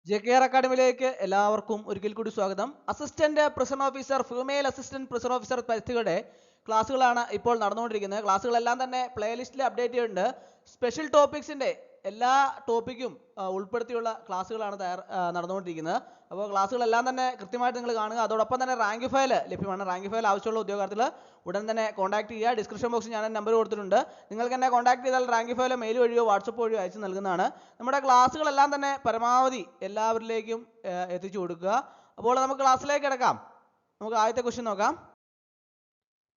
JKR അക്കാഡമിയിലേക്ക് എല്ലാവർക്കും ഒരിക്കൽ കൂടി സ്വാഗതം. Assistant prison officer, female assistant prison officer പരീക്ഷകളുടെ ക്ലാസ്സുകളാണ് ഇപ്പോൾ നടന്നുകൊണ്ടിരിക്കുന്നത്. ക്ലാസ്സുകളെല്ലാം തന്നെ പ്ലേലിസ്റ്റിൽ അപ്ഡേറ്റ് ചെയ്യുന്നുണ്ട്. സ്പെഷ്യൽ ടോപ്പിക്സിന്റെ എല്ലാ ടോപ്പിക്കും ഉൾപ്പെടുത്തിയുള്ള ക്ലാസ്സുകളാണ് നടന്നുകൊണ്ടിരിക്കുന്നത്. അപ്പോൾ ക്ലാസ്സുകളെല്ലാം തന്നെ കൃത്യമായിട്ട് നിങ്ങൾ കാണുക. അതോടൊപ്പം തന്നെ റാങ്ക് ഫയൽ ലഭ്യമാണ്. റാങ്ക് ഫയൽ ആവശ്യമുള്ള ഉദ്യോഗാർത്ഥികൾ ഉടൻ തന്നെ കോൺടാക്ട് ചെയ്യുക. ഡിസ്ക്രിപ്ഷൻ ബോക്സിൽ ഞാൻ നമ്പർ കൊടുത്തിട്ടുണ്ട്. നിങ്ങൾക്ക് എന്നെ കോൺടാക്ട് ചെയ്താൽ റാങ്ക് ഫയൽ മെയിൽ വഴിയോ വാട്സപ്പ് വഴിയോ അയച്ചു നൽകുന്നതാണ്. നമ്മുടെ ക്ലാസ്സുകളെല്ലാം തന്നെ പരമാവധി എല്ലാവരിലേക്കും എത്തിച്ചു കൊടുക്കുക. അപ്പോൾ നമുക്ക് ക്ലാസ്സിലേക്ക് കിടക്കാം. നമുക്ക് ആദ്യത്തെ ക്വസ്റ്റ്യൻ നോക്കാം.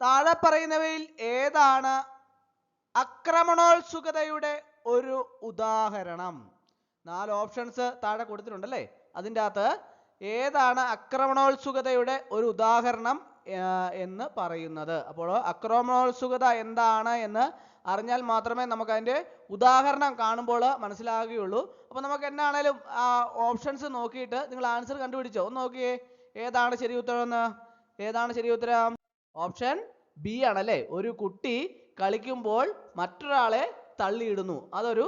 താഴെ പറയുന്നവയിൽ ഏതാണ് ആക്രമണോത്സുകതയുടെ ഒരു ഉദാഹരണം? 4 ഓപ്ഷൻസ് താഴെ കൊടുത്തിട്ടുണ്ടല്ലേ. അതിൻ്റെ അകത്ത് ഏതാണ് ആക്രമണോത്സുകതയുടെ ഒരു ഉദാഹരണം എന്ന് പറയുന്നത്? അപ്പോൾ ആക്രമണോത്സുകത എന്താണ് എന്ന് അറിഞ്ഞാൽ മാത്രമേ നമുക്ക് അതിൻ്റെ ഉദാഹരണം കാണുമ്പോൾ മനസ്സിലാകുകയുള്ളൂ. അപ്പോൾ നമുക്ക് എന്നാണേലും ആ ഓപ്ഷൻസ് നോക്കിയിട്ട് നിങ്ങൾ ആൻസർ കണ്ടുപിടിച്ചോ? ഒന്ന് നോക്കിയേ, ഏതാണ് ശരി ഉത്തരം എന്ന്. ഏതാണ് ശരി ഉത്തരം? ഓപ്ഷൻ ബി ആണല്ലേ. ഒരു കുട്ടി കളിക്കുമ്പോൾ മറ്റൊരാളെ തള്ളിയിടുന്നു, അതൊരു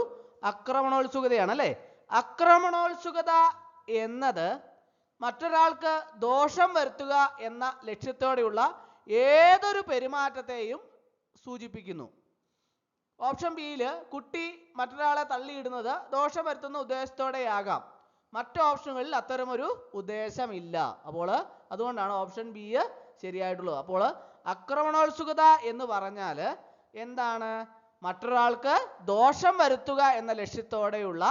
ആക്രമണോത്സുകതയാണ് അല്ലേ. ആക്രമണോത്സുകത എന്നത് മറ്റൊരാൾക്ക് ദോഷം വരുത്തുക എന്ന ലക്ഷ്യത്തോടെയുള്ള ഏതൊരു പെരുമാറ്റത്തെയും സൂചിപ്പിക്കുന്നു. ഓപ്ഷൻ ബിയിൽ കുട്ടി മറ്റൊരാളെ തള്ളിയിടുന്നത് ദോഷം വരുത്തുന്ന ഉദ്ദേശത്തോടെയാകാം. മറ്റു ഓപ്ഷനുകളിൽ അത്തരമൊരു ഉദ്ദേശമില്ല. അപ്പോൾ അതുകൊണ്ടാണ് ഓപ്ഷൻ ബി ശരിയായിട്ടുള്ളത്. അപ്പോൾ ആക്രമണോത്സുകത എന്ന് പറഞ്ഞാൽ എന്താണ്? മറ്റൊരാൾക്ക് ദോഷം വരുത്തുക എന്ന ലക്ഷ്യത്തോടെയുള്ള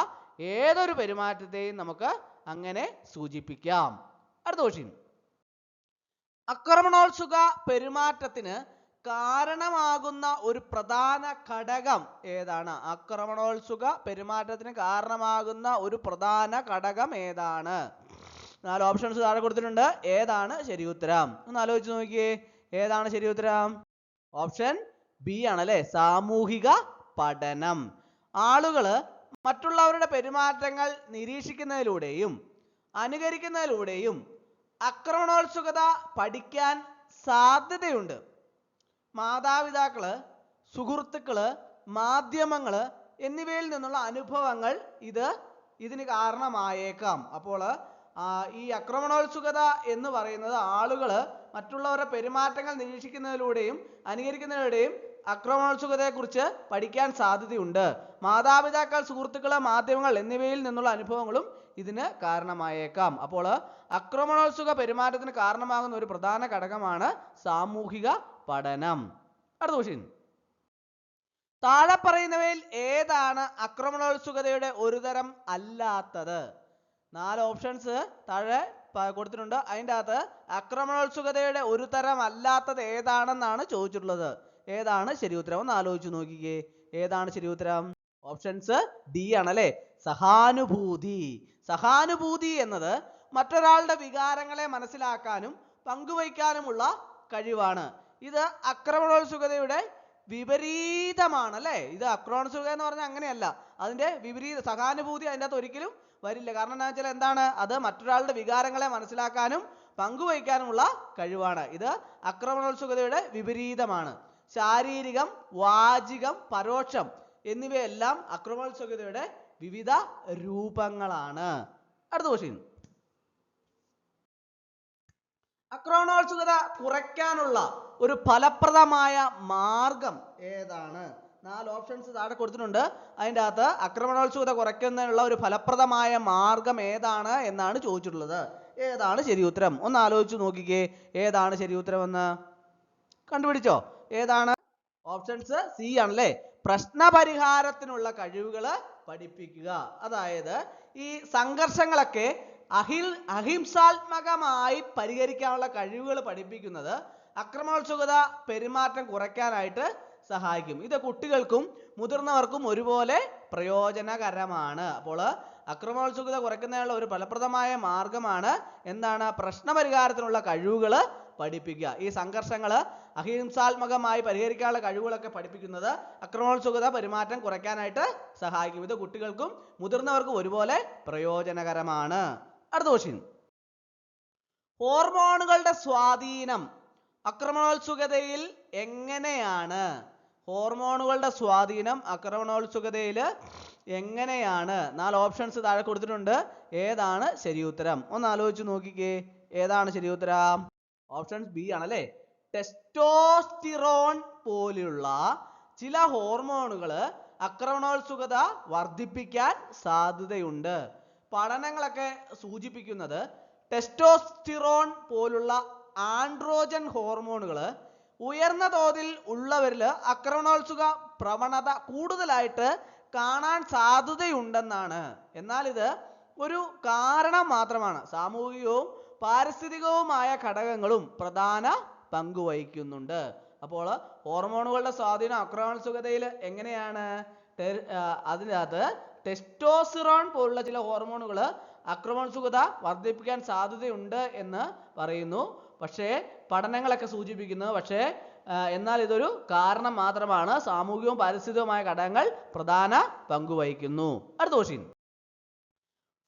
ഏതൊരു പെരുമാറ്റത്തെയും നമുക്ക് അങ്ങനെ സൂചിപ്പിക്കാം. അടുത്ത ക്വസ്റ്റ്യൻ. ആക്രമണോത്സുക പെരുമാറ്റത്തിന് കാരണമാകുന്ന ഒരു പ്രധാന ഘടകം ഏതാണ്? ആക്രമണോത്സുക പെരുമാറ്റത്തിന് കാരണമാകുന്ന ഒരു പ്രധാന ഘടകം ഏതാണ്? 4 ഓപ്ഷൻസ് താഴെ കൊടുത്തിട്ടുണ്ട്. ഏതാണ് ശരി ഉത്തരം? ഒന്ന് ആലോചിച്ച് നോക്കിയേ, ഏതാണ് ശരി ഉത്തരം? ഓപ്ഷൻ ബി ആണല്ലേ, സാമൂഹിക പഠനം. ആളുകള് മറ്റുള്ളവരുടെ പെരുമാറ്റങ്ങൾ നിരീക്ഷിക്കുന്നതിലൂടെയും അനുകരിക്കുന്നതിലൂടെയും ആക്രമണോത്സുകത പഠിക്കാൻ സാധ്യതയുണ്ട്. മാതാപിതാക്കള്, സുഹൃത്തുക്കള്, മാധ്യമങ്ങള് എന്നിവയിൽ നിന്നുള്ള അനുഭവങ്ങൾ ഇതിന് കാരണമായേക്കാം. അപ്പോൾ ഈ ആക്രമണോത്സുകത എന്ന് പറയുന്നത് ആളുകൾ മറ്റുള്ളവരുടെ പെരുമാറ്റങ്ങൾ നിരീക്ഷിക്കുന്നതിലൂടെയും അനുകരിക്കുന്നതിലൂടെയും ആക്രമണോത്സുകതയെക്കുറിച്ച് പഠിക്കാൻ സാധ്യതയുണ്ട്. മാതാപിതാക്കൾ, സുഹൃത്തുക്കൾ, മാധ്യമങ്ങൾ എന്നിവയിൽ നിന്നുള്ള അനുഭവങ്ങളും ഇതിന് കാരണമായേക്കാം. അപ്പോൾ ആക്രമണോത്സുക പെരുമാറ്റത്തിന് കാരണമാകുന്ന ഒരു പ്രധാന ഘടകമാണ് സാമൂഹിക പഠനം. അടുത്ത ക്വസ്റ്റ്യൻ. താഴെ പറയുന്നവയിൽ ഏതാണ് ആക്രമണോത്സുകതയുടെ ഒരു തരം അല്ലാത്തത്? 4 ഓപ്ഷൻസ് താഴെ കൊടുത്തിട്ടുണ്ട്. അതിൻ്റെ അകത്ത് ആക്രമണോത്സുകതയുടെ ഒരു തരം അല്ലാത്തത് ഏതാണെന്നാണ് ചോദിച്ചിട്ടുള്ളത്. ഏതാണ് ശരി ഉത്തരം? ഒന്ന് ആലോചിച്ച് നോക്കിക്കേ, ഏതാണ് ശരി ഉത്തരം? ഓപ്ഷൻസ് ഡി ആണല്ലേ, സഹാനുഭൂതി. സഹാനുഭൂതി എന്നത് മറ്റൊരാളുടെ വികാരങ്ങളെ മനസ്സിലാക്കാനും പങ്കുവയ്ക്കാനുമുള്ള കഴിവാണ്. ഇത് ആക്രമണോത്സുകതയുടെ വിപരീതമാണ് അല്ലേ. ഇത് ആക്രമണോത്സുകത എന്ന് പറഞ്ഞാൽ അങ്ങനെയല്ല, അതിന്റെ വിപരീത. സഹാനുഭൂതി അതിൻ്റെ അകത്ത് ഒരിക്കലും വരില്ല. കാരണം എന്താ വെച്ചാൽ എന്താണ്? അത് മറ്റൊരാളുടെ വികാരങ്ങളെ മനസ്സിലാക്കാനും പങ്കുവയ്ക്കാനുമുള്ള കഴിവാണ്. ഇത് ആക്രമണോത്സുകതയുടെ വിപരീതമാണ്. ശാരീരികം, വാചികം, പരോക്ഷം എന്നിവയെല്ലാം ആക്രമണോത്സുകതയുടെ വിവിധ രൂപങ്ങളാണ്. അടുത്ത ക്വസ്റ്റ്യൻ. ആക്രമണോത്സുകത കുറയ്ക്കാനുള്ള ഒരു ഫലപ്രദമായ മാർഗം ഏതാണ്? 4 ഓപ്ഷൻസ് താഴെ കൊടുത്തിട്ടുണ്ട്. അതിൻ്റെ അകത്ത് ആക്രമണോത്സുകത കുറയ്ക്കുന്നതിനുള്ള ഒരു ഫലപ്രദമായ മാർഗം ഏതാണ് എന്നാണ് ചോദിച്ചിട്ടുള്ളത്. ഏതാണ് ശരി ഉത്തരം? ഒന്ന് ആലോചിച്ച് നോക്കിക്കേ, ഏതാണ് ശരി ഉത്തരം എന്ന് കണ്ടുപിടിച്ചോ? ഏതാണ്? ഓപ്ഷൻസ് സി ആണല്ലേ, പ്രശ്നപരിഹാരത്തിനുള്ള കഴിവുകൾ പഠിപ്പിക്കുക. അതായത് ഈ സംഘർഷങ്ങളൊക്കെ അഹിംസാത്മകമായി പരിഹരിക്കാനുള്ള കഴിവുകൾ പഠിപ്പിക്കുന്നത് ആക്രമണോത്സുകത പെരുമാറ്റം കുറയ്ക്കാനായിട്ട് സഹായിക്കും. ഇത് കുട്ടികൾക്കും മുതിർന്നവർക്കും ഒരുപോലെ പ്രയോജനകരമാണ്. അപ്പോൾ ആക്രമണോത്സുകത കുറയ്ക്കുന്നതിനുള്ള ഒരു ഫലപ്രദമായ മാർഗമാണ് എന്താണ്? പ്രശ്നപരിഹാരത്തിനുള്ള കഴിവുകൾ പഠിപ്പിക്കുക. ഈ സംഘർഷങ്ങൾ അഹിംസാത്മകമായി പരിഹരിക്കാനുള്ള കഴിവുകളൊക്കെ പഠിപ്പിക്കുന്നത് ആക്രമണോത്സുകത പെരുമാറ്റം കുറയ്ക്കാനായിട്ട് സഹായിക്കും. ഇത് കുട്ടികൾക്കും മുതിർന്നവർക്കും ഒരുപോലെ പ്രയോജനകരമാണ്. അടുത്ത ക്വസ്റ്റ്യൻ. ഹോർമോണുകളുടെ സ്വാധീനം ആക്രമണോത്സുകതയിൽ എങ്ങനെയാണ്? ഹോർമോണുകളുടെ സ്വാധീനം ആക്രമണോത്സുകതയിൽ എങ്ങനെയാണ്? 4 ഓപ്ഷൻസ് താഴെ കൊടുത്തിട്ടുണ്ട്. ഏതാണ് ശരി ഉത്തരം? ഒന്ന് ആലോചിച്ച് നോക്കിക്കേ. ഏതാണ് ശരി ഉത്തരം? ഓപ്ഷൻ ബി ആണല്ലേ. ടെസ്റ്റോസ്റ്റിറോൺ പോലുള്ള ചില ഹോർമോണുകൾ ആക്രമണോത്സുകത വർദ്ധിപ്പിക്കാൻ സാധ്യതയുണ്ട്. പഠനങ്ങളൊക്കെ സൂചിപ്പിക്കുന്നത് ടെസ്റ്റോസ്റ്റിറോൺ പോലുള്ള ആൻഡ്രോജൻ ഹോർമോണുകൾ ഉയർന്ന തോതിൽ ഉള്ളവരിൽ ആക്രമണോത്സുക പ്രവണത കൂടുതലായിട്ട് കാണാൻ സാധ്യതയുണ്ടെന്നാണ്. എന്നാൽ ഇത് ഒരു കാരണം മാത്രമാണ്. സാമൂഹികവും പാരിസ്ഥിതികവുമായ ഘടകങ്ങളും പ്രധാന പങ്ക് വഹിക്കുന്നുണ്ട്. അപ്പോൾ ഹോർമോണുകളുടെ സ്വാധീനം ആക്രമണോത്സുകതയിൽ എങ്ങനെയാണ്? അതിനകത്ത് ടെസ്റ്റോസ്റ്റിറോൺ പോലുള്ള ചില ഹോർമോണുകൾ ആക്രമണോത്സുകത വർദ്ധിപ്പിക്കാൻ സാധ്യതയുണ്ട് എന്ന് പറയുന്നു. പക്ഷേ പഠനങ്ങളൊക്കെ സൂചിപ്പിക്കുന്നു. പക്ഷേ എന്നാൽ ഇതൊരു കാരണം മാത്രമാണ്. സാമൂഹികവും പാരിസ്ഥിതികവുമായ ഘടകങ്ങൾ പ്രധാന പങ്ക് വഹിക്കുന്നു. അടുത്ത ക്വസ്റ്റ്യൻ.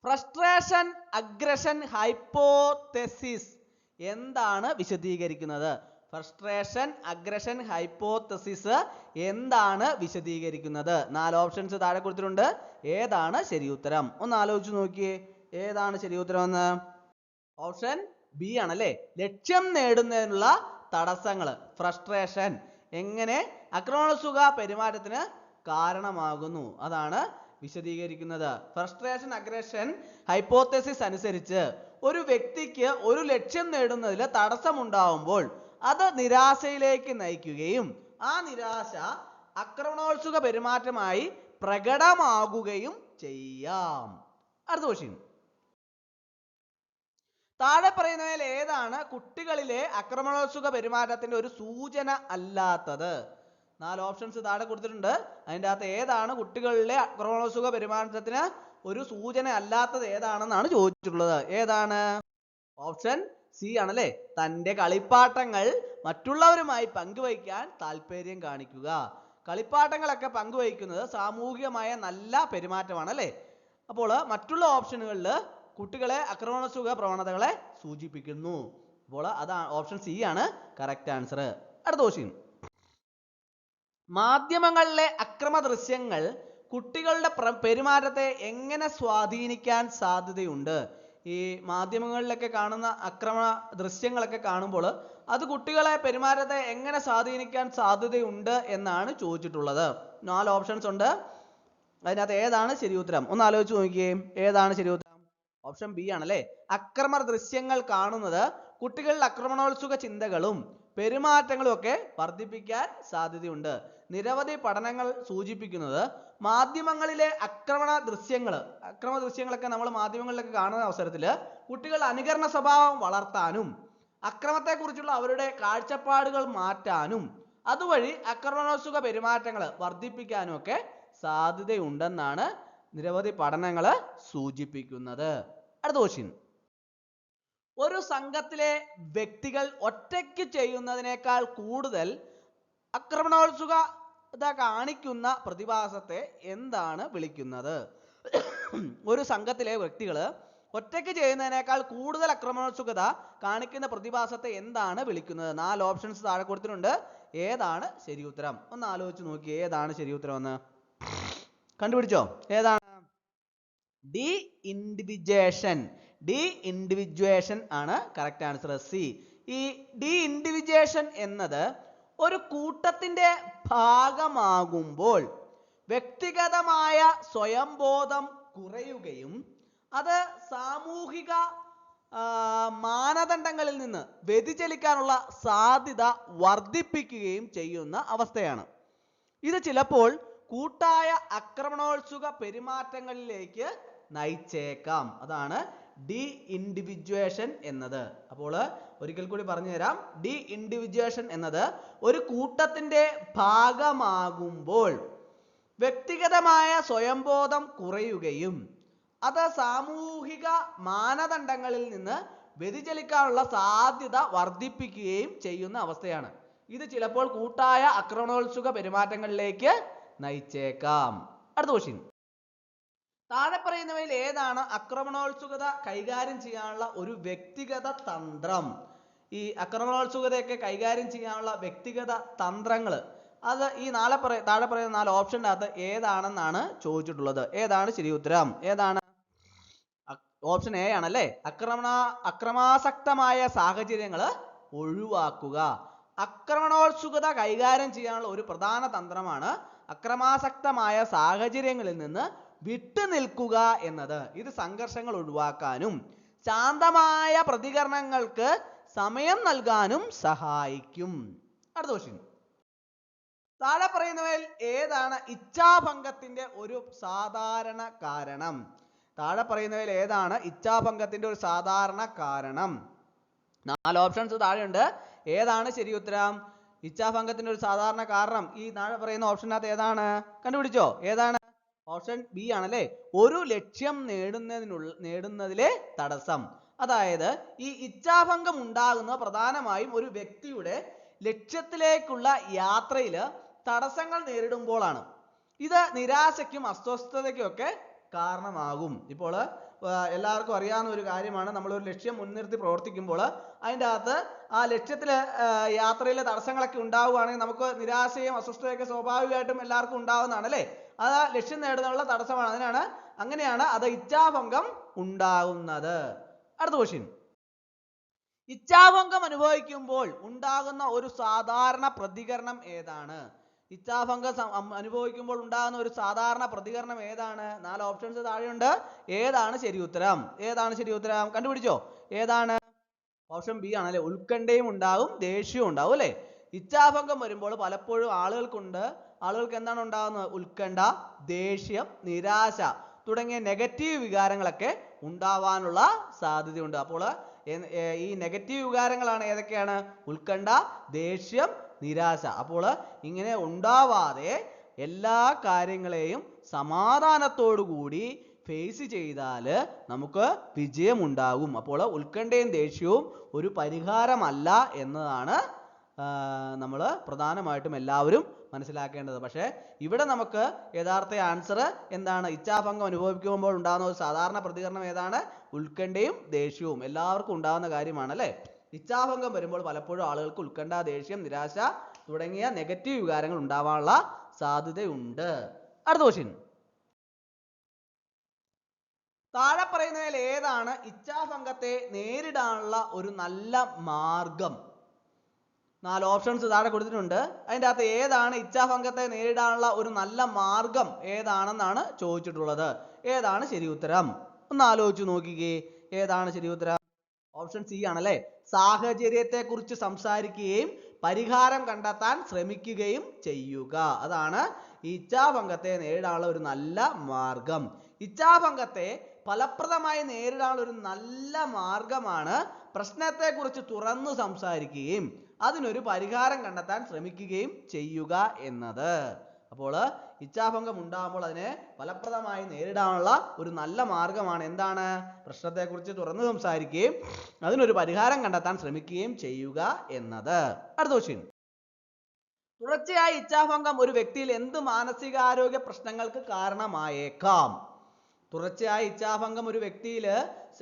ഫ്രസ്ട്രേഷൻ അഗ്രഷൻ ഹൈപ്പോതെസിസ് എന്താണ് വിശദീകരിക്കുന്നത്? ഫ്രസ്ട്രേഷൻ അഗ്രഷൻ ഹൈപ്പോതെസിസ് എന്താണ് വിശദീകരിക്കുന്നത്? 4 ഓപ്ഷൻസ് താഴെ കൊടുത്തിട്ടുണ്ട്. ഏതാണ് ശരി ഉത്തരം? ഒന്ന് ആലോചിച്ച് നോക്കിയേ. ഏതാണ് ശരി ഉത്തരം എന്ന്? ഓപ്ഷൻ ബി ആണല്ലേ. ലക്ഷ്യം നേടുന്നതിനുള്ള തടസ്സങ്ങൾ. ഫ്രസ്ട്രേഷൻ എങ്ങനെ ആക്രമണോത്സുക പെരുമാറ്റത്തിന് കാരണമാകുന്നു, അതാണ് വിശദീകരിക്കുന്നത്. ഫ്രസ്ട്രേഷൻ അഗ്രഷൻ ഹൈപ്പോതെസിസ് അനുസരിച്ച് ഒരു വ്യക്തിക്ക് ഒരു ലക്ഷ്യം നേടുന്നതിൽ തടസ്സമുണ്ടാവുമ്പോൾ അത് നിരാശയിലേക്ക് നയിക്കുകയും ആ നിരാശ ആക്രമണോത്സുക പെരുമാറ്റമായി പ്രകടമാകുകയും ചെയ്യാം. അടുത്ത ക്വസ്റ്റ്യൻ. താഴെ പറയുന്നവയിൽ ഏതാണ് കുട്ടികളിലെ ആക്രമണോത്സുക പെരുമാറ്റത്തിന്റെ ഒരു സൂചന അല്ലാത്തത്? 4 ഓപ്ഷൻസ് താഴെ കൊടുത്തിട്ടുണ്ട്. അതിൻ്റെ അകത്ത് ഏതാണ് കുട്ടികളിലെ ആക്രമണോത്സുക പെരുമാറ്റത്തിന് ഒരു സൂചന അല്ലാത്തത് ഏതാണെന്നാണ് ചോദിച്ചിട്ടുള്ളത്. ഏതാണ്? ഓപ്ഷൻ സി ആണല്ലേ. തൻ്റെ കളിപ്പാട്ടങ്ങൾ മറ്റുള്ളവരുമായി പങ്കുവയ്ക്കാൻ താല്പര്യം കാണിക്കുക. കളിപ്പാട്ടങ്ങളൊക്കെ പങ്കുവയ്ക്കുന്നത് സാമൂഹികമായ നല്ല പെരുമാറ്റമാണ് അല്ലേ. അപ്പോൾ മറ്റുള്ള ഓപ്ഷനുകളിൽ കുട്ടികളെ ആക്രമണോത്സുക പ്രവണതകളെ സൂചിപ്പിക്കുന്നു. അപ്പോൾ അതാണ് ഓപ്ഷൻ സി ആണ് കറക്റ്റ് ആൻസർ. അടുത്ത ക്വസ്റ്റ്യൻ. മാധ്യമങ്ങളിലെ അക്രമ ദൃശ്യങ്ങൾ കുട്ടികളുടെ പെരുമാറ്റത്തെ എങ്ങനെ സ്വാധീനിക്കാൻ സാധ്യതയുണ്ട്? ഈ മാധ്യമങ്ങളിലൊക്കെ കാണുന്ന അക്രമ ദൃശ്യങ്ങളൊക്കെ കാണുമ്പോൾ അത് കുട്ടികളെ പെരുമാറ്റത്തെ എങ്ങനെ സ്വാധീനിക്കാൻ സാധ്യതയുണ്ട് എന്നാണ് ചോദിച്ചിട്ടുള്ളത്. 4 ഓപ്ഷൻസ് ഉണ്ട്. അതിനകത്ത് ഏതാണ് ശരി ഉത്തരം? ഒന്ന് ആലോചിച്ച് നോക്കിയേ. ഏതാണ് ശരി ഉത്തരം? ഓപ്ഷൻ ബി ആണല്ലേ. അക്രമ ദൃശ്യങ്ങൾ കാണുന്നത് കുട്ടികളിൽ ആക്രമണോത്സുക ചിന്തകളും പെരുമാറ്റങ്ങളും ഒക്കെ വർദ്ധിപ്പിക്കാൻ സാധ്യതയുണ്ട്. നിരവധി പഠനങ്ങൾ സൂചിപ്പിക്കുന്നത് മാധ്യമങ്ങളിലെ അക്രമ ദൃശ്യങ്ങളൊക്കെ നമ്മൾ മാധ്യമങ്ങളിലൊക്കെ കാണുന്ന അവസരത്തിൽ കുട്ടികൾ അനുകരണ സ്വഭാവം വളർത്താനും അക്രമത്തെക്കുറിച്ചുള്ള അവരുടെ കാഴ്ചപ്പാടുകൾ മാറ്റാനും അതുവഴി ആക്രമണോത്സുക പെരുമാറ്റങ്ങൾ വർദ്ധിപ്പിക്കാനും ഒക്കെ സാധ്യതയുണ്ടെന്നാണ് നിരവധി പഠനങ്ങൾ സൂചിപ്പിക്കുന്നത്. അടുത്ത ക്വസ്റ്റ്യൻ. ഒരു സംഘത്തിലെ വ്യക്തികൾ ഒറ്റയ്ക്ക് ചെയ്യുന്നതിനേക്കാൾ കൂടുതൽ ആക്രമണോത്സുകത കാണിക്കുന്ന പ്രതിഭാസത്തെ എന്താണ് വിളിക്കുന്നത്? ഒരു സംഘത്തിലെ വ്യക്തികൾ ഒറ്റയ്ക്ക് ചെയ്യുന്നതിനേക്കാൾ കൂടുതൽ ആക്രമണോത്സുകത കാണിക്കുന്ന പ്രതിഭാസത്തെ എന്താണ് വിളിക്കുന്നത്? 4 ഓപ്ഷൻസ് താഴെ കൊടുത്തിട്ടുണ്ട്. ഏതാണ് ശരി ഉത്തരം? ഒന്ന് ആലോചിച്ച് നോക്കി. ഏതാണ് ശരി ഉത്തരം എന്ന് കണ്ടുപിടിച്ചോ? ഏതാണ്? ഡി ഇൻഡിവിജ്വേഷൻ. ഡി ഇൻഡിവിജ്വേഷൻ ആണ് കറക്റ്റ് ആൻസർ. സി. ഈ ഡി ഇൻഡിവിജ്വേഷൻ എന്നത് ഒരു കൂട്ടത്തിന്റെ ഭാഗമാകുമ്പോൾ വ്യക്തിഗതമായ സ്വയംബോധം കുറയുകയും അത് സാമൂഹിക മാനദണ്ഡങ്ങളിൽ നിന്ന് വ്യതിചലിക്കാനുള്ള സാധ്യത വർദ്ധിപ്പിക്കുകയും ചെയ്യുന്ന അവസ്ഥയാണ്. ഇത് ചിലപ്പോൾ കൂട്ടായ ആക്രമണോത്സുക പെരുമാറ്റങ്ങളിലേക്ക് നയിച്ചേക്കാം. അതാണ് ഡി ഇൻഡിവിജ്വേഷൻ എന്നത്. അപ്പോൾ ഒരിക്കൽ കൂടി പറഞ്ഞു തരാം. ഡി ഇൻഡിവിജ്വേഷൻ എന്നത് ഒരു കൂട്ടത്തിന്റെ ഭാഗമാകുമ്പോൾ വ്യക്തിഗതമായ സ്വയംബോധം കുറയുകയും അത് സാമൂഹിക മാനദണ്ഡങ്ങളിൽ നിന്ന് വ്യതിചലിക്കാനുള്ള സാധ്യത വർദ്ധിപ്പിക്കുകയും ചെയ്യുന്ന അവസ്ഥയാണ്. ഇത് ചിലപ്പോൾ കൂട്ടായ ആക്രമണോത്സുക പെരുമാറ്റങ്ങളിലേക്ക് നയിച്ചേക്കാം. അടുത്ത ക്വസ്റ്റ്യൻ. താഴെ പറയുന്നവയിൽ ഏതാണ് ആക്രമണോത്സുകത കൈകാര്യം ചെയ്യാനുള്ള ഒരു വ്യക്തിഗത തന്ത്രം? ഈ ആക്രമണോത്സുകതയൊക്കെ കൈകാര്യം ചെയ്യാനുള്ള വ്യക്തിഗത തന്ത്രങ്ങൾ അത് ഈ താഴെ പറയുന്ന 4 ഓപ്ഷനകത്ത് ഏതാണെന്നാണ് ചോദിച്ചിട്ടുള്ളത്. ഏതാണ് ശരി ഉത്തരം? ഏതാണ്? ഓപ്ഷൻ എ ആണല്ലേ. അക്രമാസക്തമായ സാഹചര്യങ്ങൾ ഒഴിവാക്കുക. ആക്രമണോത്സുകത കൈകാര്യം ചെയ്യാനുള്ള ഒരു പ്രധാന തന്ത്രമാണ് അക്രമാസക്തമായ സാഹചര്യങ്ങളിൽ നിന്ന് വിട്ടുനിൽക്കുക എന്നത്. ഇത് സംഘർഷങ്ങൾ ഒഴിവാക്കാനും ശാന്തമായ പ്രതികരണങ്ങൾക്ക് സമയം നൽകാനും സഹായിക്കും. അടുത്ത ക്വസ്റ്റ്യൻ. താഴെ പറയുന്നവയിൽ ഏതാണ് ഇച്ഛാഭംഗത്തിന്റെ ഒരു സാധാരണ കാരണം? താഴെ പറയുന്നവയിൽ ഏതാണ് ഇച്ഛാഭംഗത്തിന്റെ ഒരു സാധാരണ കാരണം? 4 ഓപ്ഷൻസ് താഴെയുണ്ട്. ഏതാണ് ശരി ഉത്തരം? ഇച്ഛാഭംഗത്തിന്റെ ഒരു സാധാരണ കാരണം ഈ താഴെ പറയുന്ന ഓപ്ഷനകത്ത് ഏതാണ്? കണ്ടുപിടിച്ചോ? ഏതാണ്? ഓപ്ഷൻ ബി ആണല്ലേ. ഒരു ലക്ഷ്യം നേടുന്നതിലെ തടസ്സം. അതായത് ഈ ഇച്ഛാഭംഗം ഉണ്ടാകുന്നത് പ്രധാനമായും ഒരു വ്യക്തിയുടെ ലക്ഷ്യത്തിലേക്കുള്ള യാത്രയിൽ തടസ്സങ്ങൾ നേരിടുമ്പോഴാണ്. ഇത് നിരാശയ്ക്കും അസ്വസ്ഥതയ്ക്കും ഒക്കെ കാരണമാകും. ഇപ്പോൾ എല്ലാവർക്കും അറിയാവുന്ന ഒരു കാര്യമാണ്, നമ്മളൊരു ലക്ഷ്യം മുൻനിർത്തി പ്രവർത്തിക്കുമ്പോൾ അതിൻ്റെ അകത്ത് ആ ലക്ഷ്യത്തിലെ യാത്രയിലെ തടസ്സങ്ങളൊക്കെ ഉണ്ടാവുകയാണെങ്കിൽ നമുക്ക് നിരാശയും അസ്വസ്ഥതയൊക്കെ സ്വാഭാവികമായിട്ടും എല്ലാവർക്കും ഉണ്ടാവുന്നതാണ് അല്ലേ. അത് ലക്ഷ്യം നേടുന്നതിനുള്ള തടസ്സമാണ്. അങ്ങനെയാണ് അത് ഇച്ഛാഭംഗം ഉണ്ടാകുന്നത്. അടുത്ത ക്വസ്റ്റ്യൻ. ഇച്ഛാഭംഗം അനുഭവിക്കുമ്പോൾ ഉണ്ടാകുന്ന ഒരു സാധാരണ പ്രതികരണം ഏതാണ്? ഇച്ഛാഭംഗം അനുഭവിക്കുമ്പോൾ ഉണ്ടാകുന്ന ഒരു സാധാരണ പ്രതികരണം ഏതാണ്? 4 ഓപ്ഷൻസ് താഴെയുണ്ട്. ഏതാണ് ശരി ഉത്തരം? ഏതാണ് ശരി ഉത്തരം? കണ്ടുപിടിച്ചോ? ഏതാണ്? ഓപ്ഷൻ ബി ആണല്ലേ. ഉത്കണ്ഠയും ഉണ്ടാകും, ദേഷ്യവും ഉണ്ടാവും അല്ലേ. ഇച്ഛാഭംഗം വരുമ്പോൾ പലപ്പോഴും ആളുകൾക്ക് എന്താണ് ഉണ്ടാകുന്നത്? ഉത്കണ്ഠ, ദേഷ്യം, നിരാശ തുടങ്ങിയ നെഗറ്റീവ് വികാരങ്ങളൊക്കെ ഉണ്ടാവാനുള്ള സാധ്യതയുണ്ട്. അപ്പോൾ ഈ നെഗറ്റീവ് വികാരങ്ങളാണ് ഏതൊക്കെയാണ്? ഉത്കണ്ഠ, ദേഷ്യം, നിരാശ. അപ്പോൾ ഇങ്ങനെ ഉണ്ടാവാതെ എല്ലാ കാര്യങ്ങളെയും സമാധാനത്തോടു കൂടി ഫേസ് ചെയ്താൽ നമുക്ക് വിജയമുണ്ടാകും. അപ്പോൾ ഉത്കണ്ഠയും ദേഷ്യവും ഒരു പരിഹാരമല്ല എന്നതാണ് നമ്മൾ പ്രധാനമായിട്ടും എല്ലാവരും മനസ്സിലാക്കേണ്ടത്. പക്ഷേ ഇവിടെ നമുക്ക് യഥാർത്ഥ ആൻസർ എന്താണ്? ഇച്ഛാഭംഗം അനുഭവിക്കുമ്പോൾ ഉണ്ടാകുന്ന ഒരു സാധാരണ പ്രതികരണം ഏതാണ്? ഉത്കണ്ഠയും ദേഷ്യവും എല്ലാവർക്കും ഉണ്ടാകുന്ന കാര്യമാണ് അല്ലേ. ഇച്ഛാഭംഗം വരുമ്പോൾ പലപ്പോഴും ആളുകൾക്ക് ഉത്കണ്ഠ, ദേഷ്യം, നിരാശ തുടങ്ങിയ നെഗറ്റീവ് വികാരങ്ങൾ ഉണ്ടാവാനുള്ള സാധ്യതയുണ്ട്. അടുത്ത ക്വസ്റ്റ്യൻ. താഴെ പറയുന്നതിൽ ഏതാണ് ഇച്ഛാഭംഗത്തെ നേരിടാനുള്ള ഒരു നല്ല മാർഗം? 4 ഓപ്ഷൻസ് താഴെ കൊടുത്തിട്ടുണ്ട്. അതിൻ്റെ അകത്ത് ഏതാണ് ഇച്ഛാഭംഗത്തെ നേരിടാനുള്ള ഒരു നല്ല മാർഗം ഏതാണെന്നാണ് ചോദിച്ചിട്ടുള്ളത്. ഏതാണ് ശരി ഉത്തരം? ഒന്ന് ആലോചിച്ച് നോക്കിക്കേ. ഏതാണ് ശരി ഉത്തരം? ഓപ്ഷൻ സി ആണല്ലേ. സാഹചര്യത്തെ കുറിച്ച് സംസാരിക്കുകയും പരിഹാരം കണ്ടെത്താൻ ശ്രമിക്കുകയും ചെയ്യുക. അതാണ് ഇച്ഛാഭംഗത്തെ നേരിടാനുള്ള ഒരു നല്ല മാർഗം. ഇച്ഛാഭംഗത്തെ ഫലപ്രദമായി നേരിടാനുള്ള ഒരു നല്ല മാർഗമാണ് പ്രശ്നത്തെക്കുറിച്ച് തുറന്നു സംസാരിക്കുകയും അതിനൊരു പരിഹാരം കണ്ടെത്താൻ ശ്രമിക്കുകയും ചെയ്യുക എന്നത്. അപ്പോൾ ഇച്ഛാഭംഗം ഉണ്ടാകുമ്പോൾ അതിനെ ഫലപ്രദമായി നേരിടാനുള്ള ഒരു നല്ല മാർഗമാണ് എന്താണ്? പ്രശ്നത്തെക്കുറിച്ച് തുറന്നു സംസാരിക്കുകയും അതിനൊരു പരിഹാരം കണ്ടെത്താൻ ശ്രമിക്കുകയും ചെയ്യുക എന്നത്. അടുത്ത ക്വസ്റ്റ്യൻ. തുടർച്ചയായ ഇച്ഛാഭംഗം ഒരു വ്യക്തിയിൽ എന്ത് മാനസികാരോഗ്യ പ്രശ്നങ്ങൾക്ക് കാരണമായേക്കാം? തുടർച്ചയായ ഇച്ഛാഭംഗം ഒരു വ്യക്തിയിൽ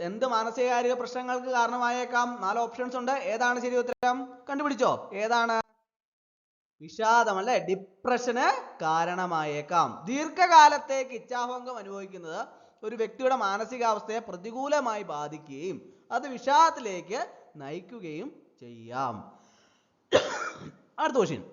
എന്ത് മാനസികാരോഗ്യ പ്രശ്നങ്ങൾക്ക് കാരണമായേക്കാം? 4 ഓപ്ഷൻസ് ഉണ്ട്. ഏതാണ് ശരി ഉത്തരം? കണ്ടുപിടിച്ചോ? ഏതാണ്? വിഷാദം അല്ലെ. ഡിപ്രഷന് കാരണമായേക്കാം. ദീർഘകാലത്തേക്ക് ഇച്ഛാഭംഗം അനുഭവിക്കുന്നത് ഒരു വ്യക്തിയുടെ മാനസികാവസ്ഥയെ പ്രതികൂലമായി ബാധിക്കുകയും അത് വിഷാദത്തിലേക്ക് നയിക്കുകയും ചെയ്യാം. അടുത്ത ക്വസ്റ്റ്യൻ.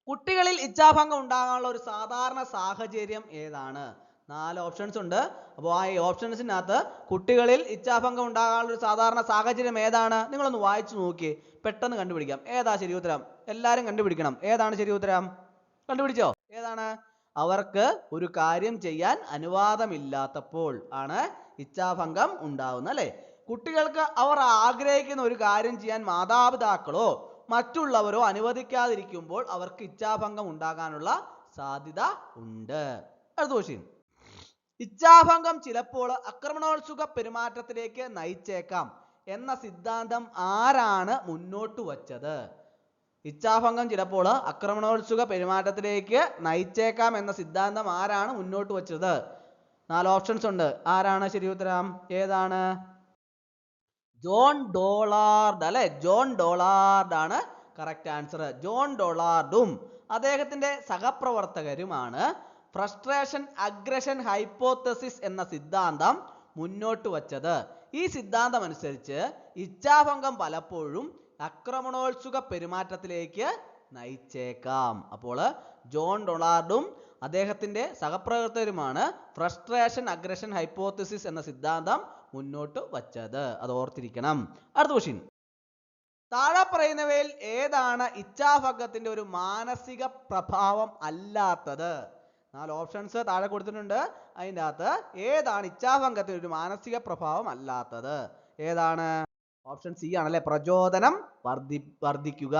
കുട്ടികളിൽ ഇച്ഛാഭംഗം ഉണ്ടാകാനുള്ള ഒരു സാധാരണ സാഹചര്യം ഏതാണ്? 4 ഓപ്ഷൻസ് ഉണ്ട്. അപ്പോൾ ആ ഓപ്ഷൻസിനകത്ത് കുട്ടികളിൽ ഇച്ഛാഭംഗം ഉണ്ടാകാനുള്ള ഒരു സാധാരണ സാഹചര്യം ഏതാണ്? നിങ്ങളൊന്ന് വായിച്ചു നോക്കിയേ, പെട്ടെന്ന് കണ്ടുപിടിക്കാം. ഏതാ ശരി ഉത്തരം? എല്ലാവരും കണ്ടുപിടിക്കണം. ഏതാണ് ശരി ഉത്തരം? കണ്ടുപിടിച്ചോ? ഏതാണ്? അവർക്ക് ഒരു കാര്യം ചെയ്യാൻ അനുവാദമില്ലാത്തപ്പോൾ ആണ് ഇച്ഛാഭംഗം ഉണ്ടാവുന്നത് അല്ലേ. കുട്ടികൾക്ക് അവർ ആഗ്രഹിക്കുന്ന ഒരു കാര്യം ചെയ്യാൻ മാതാപിതാക്കളോ മറ്റുള്ളവരോ അനുവദിക്കാതിരിക്കുമ്പോൾ അവർക്ക് ഇച്ഛാഭംഗം ഉണ്ടാകാനുള്ള സാധ്യത ഉണ്ട്. അടുത്ത ക്വസ്റ്റ്യൻ. ഇച്ഛാഭംഗം ചിലപ്പോൾ ആക്രമണോത്സുക പെരുമാറ്റത്തിലേക്ക് നയിച്ചേക്കാം എന്ന സിദ്ധാന്തം ആരാണ് മുന്നോട്ട് വച്ചത്? ഇച്ഛാഭംഗം ചിലപ്പോൾ ആക്രമണോത്സുക പെരുമാറ്റത്തിലേക്ക് നയിച്ചേക്കാം എന്ന സിദ്ധാന്തം ആരാണ് മുന്നോട്ട് വച്ചത്? 4 ഓപ്ഷൻസ് ഉണ്ട്. ആരാണ് ശരി ഉത്തരം? ഏതാണ്? ജോൺ ഡോളാർഡ് അല്ലെ. ജോൺ ഡോളാർഡ് ആണ് കറക്റ്റ് ആൻസർ. ജോൺ ഡൊളാർഡും അദ്ദേഹത്തിന്റെ സഹപ്രവർത്തകരുമാണ് ഫ്രസ്ട്രേഷൻ അഗ്രഷൻ ഹൈപ്പോത്തസിസ് എന്ന സിദ്ധാന്തം മുന്നോട്ട് വച്ചത്. ഈ സിദ്ധാന്തം അനുസരിച്ച് ഇച്ഛാഭംഗം പലപ്പോഴും ആക്രമണോത്സുക പെരുമാറ്റത്തിലേക്ക് നയിച്ചേക്കാം. അപ്പോൾ ജോൺ ഡൊളാർഡും അദ്ദേഹത്തിന്റെ സഹപ്രവർത്തകരുമാണ് ഫ്രസ്ട്രേഷൻ അഗ്രഷൻ ഹൈപ്പോത്തസിസ് എന്ന സിദ്ധാന്തം മുന്നോട്ട് വച്ചത്. അത് ഓർത്തിരിക്കണം. അടുത്ത ക്വസ്റ്റ്യൻ. താഴെ പറയുന്നവയിൽ ഏതാണ് ഇച്ഛാഭംഗത്തിന്റെ ഒരു മാനസിക പ്രഭാവം അല്ലാത്തത്? 4 ഓപ്ഷൻസ് താഴെ കൊടുത്തിട്ടുണ്ട്. അതിൻ്റെ അകത്ത് ഏതാണ് ഇച്ഛാഭംഗത്തിന് ഒരു മാനസിക പ്രഭാവം അല്ലാത്തത്? ഏതാണ്? ഓപ്ഷൻ സി ആണല്ലേ, പ്രചോദനം വർദ്ധിക്കുക.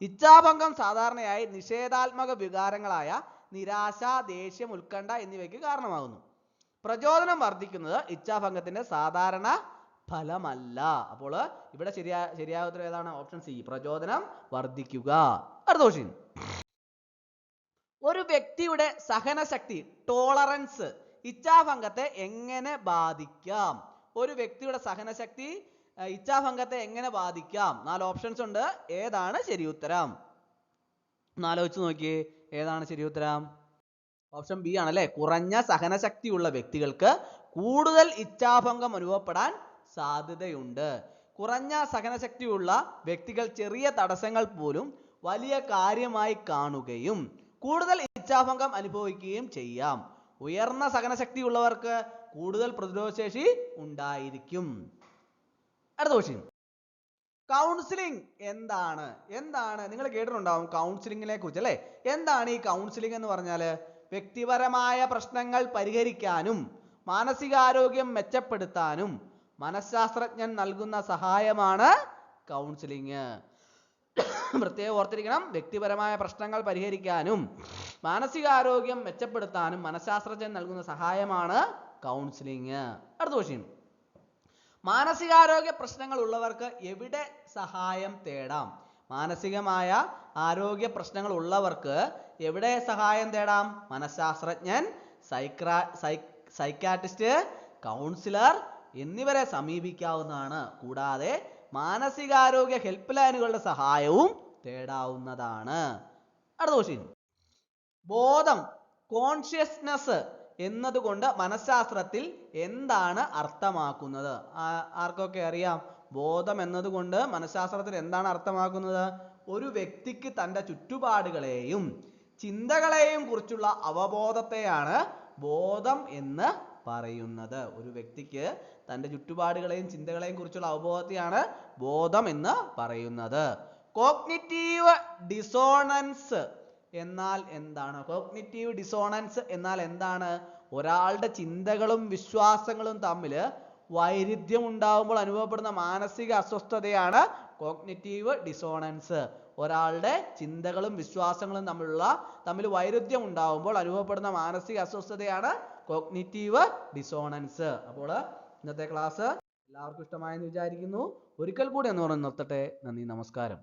ഇച്ഛാഭംഗം സാധാരണയായി നിഷേധാത്മക വികാരങ്ങളായ നിരാശ, ദേഷ്യം, ഉത്കണ്ഠ എന്നിവയ്ക്ക് കാരണമാകുന്നു. പ്രചോദനം വർദ്ധിക്കുന്നത് ഇച്ഛാഭംഗത്തിന്റെ സാധാരണ ഫലമല്ല. അപ്പോൾ ഇവിടെ ശരിയായ ഉത്തരം ഏതാണ്? ഓപ്ഷൻ സി, പ്രചോദനം വർദ്ധിക്കുക. അടുത്ത ക്വസ്റ്റ്യൻ. ഒരു വ്യക്തിയുടെ സഹനശക്തി ടോളറൻസ് ഇച്ഛാഭംഗത്തെ എങ്ങനെ ബാധിക്കാം? ഒരു വ്യക്തിയുടെ സഹനശക്തി ഇച്ഛാഭംഗത്തെ എങ്ങനെ ബാധിക്കാം? 4 ഓപ്ഷൻസ് ഉണ്ട്. ഏതാണ് ശരി ഉത്തരം? ആലോചിച്ച് നോക്കിയേ, ഏതാണ് ശരി ഉത്തരം? ഓപ്ഷൻ ബി ആണല്ലേ, കുറഞ്ഞ സഹനശക്തിയുള്ള വ്യക്തികൾക്ക് കൂടുതൽ ഇച്ഛാഭംഗം അനുഭവപ്പെടാൻ സാധ്യതയുണ്ട്. കുറഞ്ഞ സഹനശക്തിയുള്ള വ്യക്തികൾ ചെറിയ തടസ്സങ്ങൾ പോലും വലിയ കാര്യമായി കാണുകയും കൂടുതൽ ഇച്ഛാഭംഗം അനുഭവിക്കുകയും ചെയ്യാം. ഉയർന്ന സഹനശക്തിയുള്ളവർക്ക് കൂടുതൽ പ്രതിരോധശേഷി ഉണ്ടായിരിക്കും. അടുത്ത ക്വസ്റ്റ്യൻ. കൗൺസിലിംഗ് എന്താണ്? നിങ്ങൾ കേട്ടിട്ടുണ്ടാവും കൗൺസിലിംഗിനെ കുറിച്ച് അല്ലേ? എന്താണ് ഈ കൗൺസിലിംഗ് എന്ന് പറഞ്ഞാൽ? വ്യക്തിപരമായ പ്രശ്നങ്ങൾ പരിഹരിക്കാനും മാനസികാരോഗ്യം മെച്ചപ്പെടുത്താനും മനഃശാസ്ത്രജ്ഞൻ നൽകുന്ന സഹായമാണ് കൗൺസിലിംഗ്. പ്രത്യേകം ഓർത്തിരിക്കണം, വ്യക്തിപരമായ പ്രശ്നങ്ങൾ പരിഹരിക്കാനും മാനസികാരോഗ്യം മെച്ചപ്പെടുത്താനും മനഃശാസ്ത്രജ്ഞൻ നൽകുന്ന സഹായമാണ് കൗൺസിലിംഗ്. അടുത്ത ക്വസ്റ്റ്യൻ. മാനസികാരോഗ്യ പ്രശ്നങ്ങൾ ഉള്ളവർക്ക് എവിടെ സഹായം തേടാം? മാനസികമായ ആരോഗ്യ പ്രശ്നങ്ങൾ ഉള്ളവർക്ക് എവിടെ സഹായം തേടാം? മനഃശാസ്ത്രജ്ഞൻ, സൈക്കാട്രിസ്റ്റ്, കൗൺസിലർ എന്നിവരെ സമീപിക്കാവുന്നതാണ്. കൂടാതെ മാനസികാരോഗ്യ ഹെൽപ്പ് ലൈനുകളുടെ സഹായവും തേടാവുന്നതാണ്. അടുത്ത ക്വസ്റ്റ്യൻ. ബോധം, കോൺഷ്യസ്നസ് എന്നതുകൊണ്ട് മനഃശാസ്ത്രത്തിൽ എന്താണ് അർത്ഥമാക്കുന്നത്? ആർക്കൊക്കെ അറിയാം? ബോധം എന്നതുകൊണ്ട് മനഃശാസ്ത്രത്തിൽ എന്താണ് അർത്ഥമാക്കുന്നത്? ഒരു വ്യക്തിക്ക് തൻ്റെ ചുറ്റുപാടുകളെയും ചിന്തകളെയും കുറിച്ചുള്ള അവബോധത്തെയാണ് ബോധം എന്ന് പറയുന്നത്. ഒരു വ്യക്തിക്ക് തൻ്റെ ചുറ്റുപാടുകളെയും ചിന്തകളെയും കുറിച്ചുള്ള അവബോധത്തെയാണ് ബോധം എന്ന് പറയുന്നത്. കോഗ്നിറ്റീവ് ഡിസോണൻസ് എന്നാൽ എന്താണ്? കോഗ്നിറ്റീവ് ഡിസോണൻസ് എന്നാൽ എന്താണ്? ഒരാളുടെ ചിന്തകളും വിശ്വാസങ്ങളും തമ്മിൽ വൈരുദ്ധ്യം ഉണ്ടാകുമ്പോൾ അനുഭവപ്പെടുന്ന മാനസിക അസ്വസ്ഥതയാണ് കോഗ്നിറ്റീവ് ഡിസോണൻസ്. ഒരാളുടെ ചിന്തകളും വിശ്വാസങ്ങളും തമ്മിൽ വൈരുദ്ധ്യം ഉണ്ടാകുമ്പോൾ അനുഭവപ്പെടുന്ന മാനസിക അസ്വസ്ഥതയാണ് കോഗ്നിറ്റീവ് ഡിസോണൻസ്. അപ്പോൾ ഇന്നത്തെ ക്ലാസ് എല്ലാവർക്കും ഇഷ്ടമായെന്ന് വിചാരിക്കുന്നു. ഒരിക്കൽ കൂടി എന്ന് പറഞ്ഞ് നിർത്തട്ടെ. നന്ദി, നമസ്കാരം.